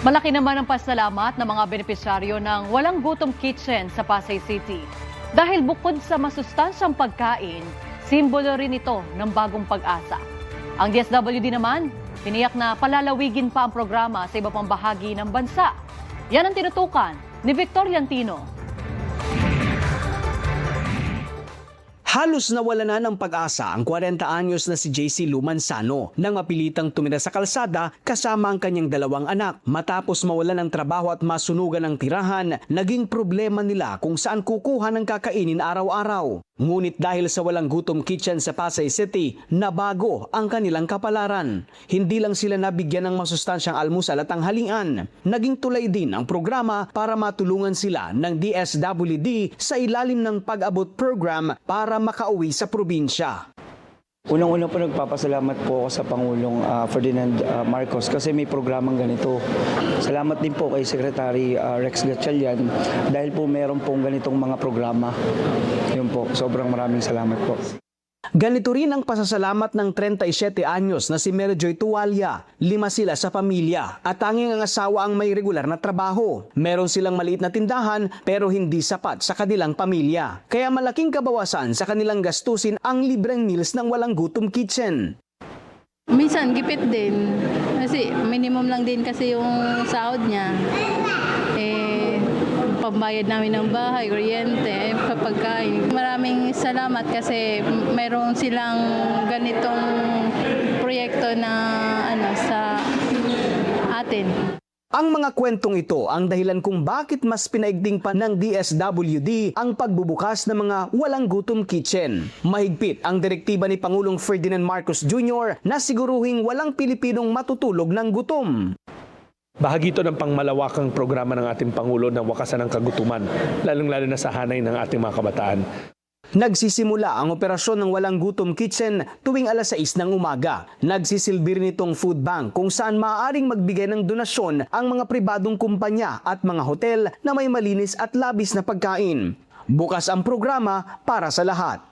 Malaki naman ang pasalamat ng mga benepisyaryo ng Walang Gutom Kitchen sa Pasay City. Dahil bukod sa masustansyang pagkain, simbolo rin ito ng bagong pag-asa. Ang DSWD naman, tiniyak na palalawigin pa ang programa sa iba pang bahagi ng bansa. Yan ang tinutukan ni Victor Yantino. Halos nawala na ng pag-asa ang 40 anyos na si JC Lumansano nang mapilitang tumira sa kalsada kasama ang kanyang 2 anak. Matapos mawalan ng trabaho at masunugan ng tirahan, naging problema nila kung saan kukuha ng kakainin araw-araw. Ngunit dahil sa Walang Gutom Kitchen sa Pasay City, nabago ang kanilang kapalaran. Hindi lang sila nabigyan ng masustansyang almusal at tanghalian. Naging tulay din ang programa para matulungan sila ng DSWD sa ilalim ng pag-abot program para makauwi sa probinsya. Unang-una po nagpapasalamat po ako sa Pangulong Ferdinand Marcos kasi may programang ganito. Salamat din po kay Secretary Rex Gatchalian dahil po meron pong ganitong mga programa. Yun po, sobrang maraming salamat po. Ganito rin ang pasasalamat ng 37 anyos na si Merijoy Tuwalya. 5 sila sa pamilya at tanging ang asawa ang may regular na trabaho. Meron silang maliit na tindahan pero hindi sapat sa kanilang pamilya. Kaya malaking kabawasan sa kanilang gastusin ang libreng meals ng Walang Gutom Kitchen. Minsan gipit din kasi minimum lang din kasi yung sahod niya. Pambayad namin ng bahay, kuryente, pagkain. Maraming salamat kasi mayroon silang ganitong proyekto na sa atin. Ang mga kwentong ito ang dahilan kung bakit mas pinaigting pa ng DSWD ang pagbubukas ng mga Walang Gutom Kitchen. Mahigpit ang direktiba ni Pangulong Ferdinand Marcos Jr. na siguruhing walang Pilipinong matutulog ng gutom. Bahagi ito ng pangmalawakang programa ng ating Pangulo na wakasan ng kagutuman, lalong-lalo na sa hanay ng ating mga kabataan. Nagsisimula ang operasyon ng Walang Gutom Kitchen tuwing alas 6 ng umaga. Nagsisilbi rin itong food bank kung saan maaaring magbigay ng donasyon ang mga pribadong kumpanya at mga hotel na may malinis at labis na pagkain. Bukas ang programa para sa lahat.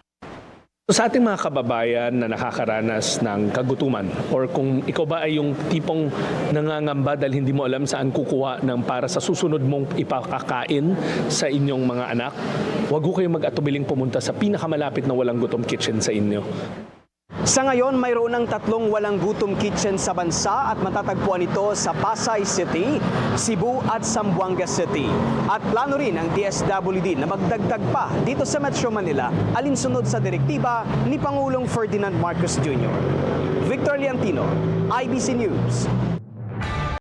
Sa ating mga kababayan na nakakaranas ng kagutuman or kung ikaw ba ay yung tipong nangangamba dahil hindi mo alam saan kukuha ng para sa susunod mong ipakakain sa inyong mga anak, huwag ko kayong mag-atubiling pumunta sa pinakamalapit na Walang Gutom Kitchen sa inyo. Sa ngayon, mayroon ng 3 Walang Gutom Kitchen sa bansa at matatagpuan ito sa Pasay City, Cebu at Zamboanga City. At plano rin ng DSWD na magdagdag pa dito sa Metro Manila alinsunod sa direktiba ni Pangulong Ferdinand Marcos Jr. Victor Yantino, IBC News.